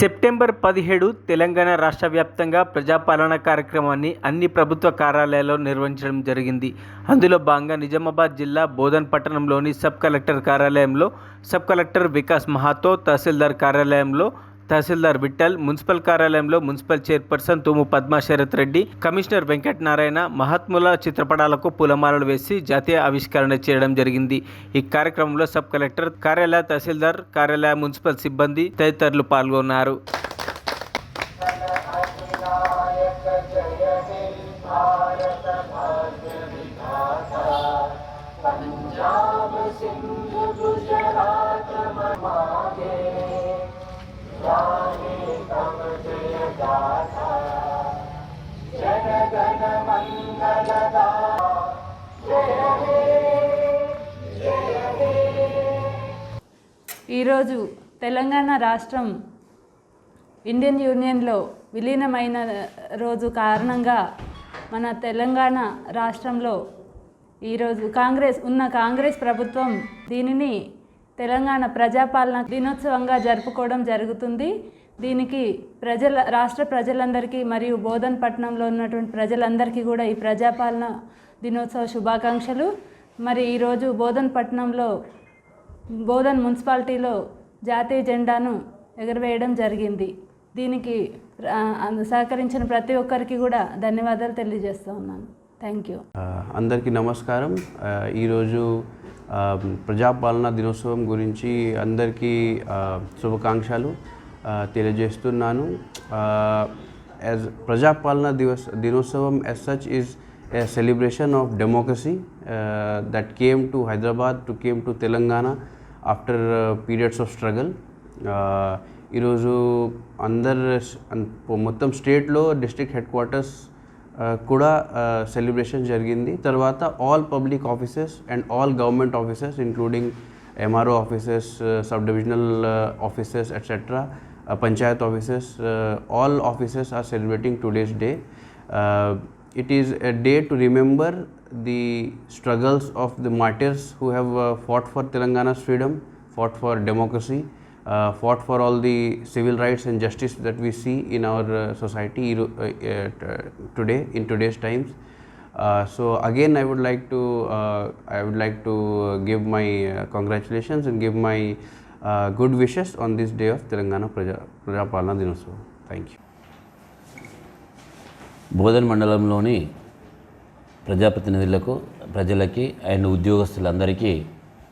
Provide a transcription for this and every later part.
September 17 Telangana రాష్ట్ర వ్యాప్తంగా ప్రజాపాలన కార్యక్రమాన్ని అన్ని ప్రభుత్వ కార్యాలయాల్లో నిర్వహించడం జరిగింది. అందులో భాగంగా నిజామాబాద్ జిల్లా బోధన్ పట్టణంలోని సబ్ కలెక్టర్ కార్యాలయంలో సబ్ కలెక్టర్ వికాస్ మహాతో, తహసీల్దార్ కార్యాలయంలో తహసీల్దార్ విఠల్, మున్సిపల్ కార్యాలయంలో municipal chairperson తుము Padma Sarath Reddy, commissioner Venkatanarayana మహాత్ముల చిత్రపటాలకు పూలమాలలు వేసి జాతీయ ఆవిష్కరణ చేయడం జరిగింది. ఈ కార్యక్రమంలో సబ్ కలెక్టర్ కార్యాలయ, తహసీల్దార్ కార్యాలయ, మున్సిపల్ సిబ్బంది తదితరులు పాల్గొన్నారు. ఈరోజు తెలంగాణ రాష్ట్రం ఇండియన్ యూనియన్లో విలీనమైన రోజు కారణంగా మన తెలంగాణ రాష్ట్రంలో ఈరోజు కాంగ్రెస్ ప్రభుత్వం దీనిని తెలంగాణ ప్రజాపాలన దినోత్సవంగా జరుపుకోవడం జరుగుతుంది. దీనికి రాష్ట్ర ప్రజలందరికీ మరియు బోధన్ పట్టణంలో ఉన్నటువంటి ప్రజలందరికీ కూడా ఈ ప్రజాపాలన దినోత్సవ శుభాకాంక్షలు. మరి ఈరోజు బోధన్ పట్టణంలో బోధన్ మున్సిపాలిటీలో జాతీయ జెండాను ఎగురవేయడం జరిగింది. దీనికి సహకరించిన ప్రతి ఒక్కరికి కూడా ధన్యవాదాలు తెలియజేస్తూ ఉన్నాను. Thank you. అందరికీ నమస్కారం. ఈరోజు ప్రజాపాలన దినోత్సవం గురించి అందరికీ శుభాకాంక్షలు తెలియజేస్తున్నాను. ప్రజాపాలన దినోత్సవం as such is a celebration of democracy that came to Hyderabad, came to Telangana after periods of struggle. ఈరోజు మొత్తం స్టేట్లో డిస్ట్రిక్ట్ హెడ్ క్వార్టర్స్ కూడా సెలబ్రేషన్ జరిగింది. తర్వాత all public offices and all government offices including MRO offices, sub divisional offices etcetera, Panchayat offices, all offices are celebrating today's day. It is a day to remember the struggles of the martyrs who have fought for Telangana's freedom, fought for democracy, fought for all the civil rights and justice that we see in our society today, in today's times. So again I would like to give my congratulations and give my good wishes on this day of Telangana Prajapalana Dinotsavam. Thank you. Bodhan మండలంలోని ప్రజాప్రతినిధులకు, ప్రజలకి and ఉద్యోగస్తులందరికీ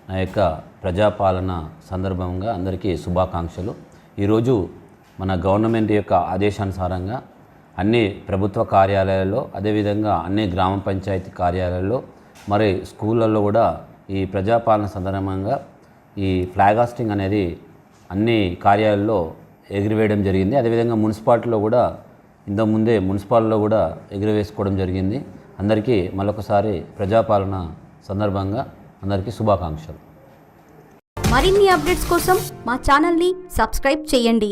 నా యొక్క ప్రజాపాలన సందర్భంగా అందరికీ శుభాకాంక్షలు. ఈరోజు మన గవర్నమెంట్ యొక్క ఆదేశానుసారంగా అన్ని ప్రభుత్వ కార్యాలయాల్లో, అదేవిధంగా అన్ని గ్రామ పంచాయతీ కార్యాలయాల్లో, మరి స్కూళ్ళల్లో కూడా ఈ ప్రజాపాలన సందర్భంగా ఈ ఫ్లాగ్ హాస్టింగ్ అనేది అన్ని కార్యాలయాల్లో ఎగురవేయడం జరిగింది. అదేవిధంగా మున్సిపాలిటీలో కూడా ఇంతకుముందే మున్సిపాలిటీలో కూడా ఎగురవేసుకోవడం జరిగింది. అందరికీ మరొకసారి ప్రజాపాలన సందర్భంగా అందరికీ శుభాకాంక్షలు. మరిన్ని అప్డేట్స్ కోసం మా ఛానల్ని సబ్స్క్రైబ్ చేయండి.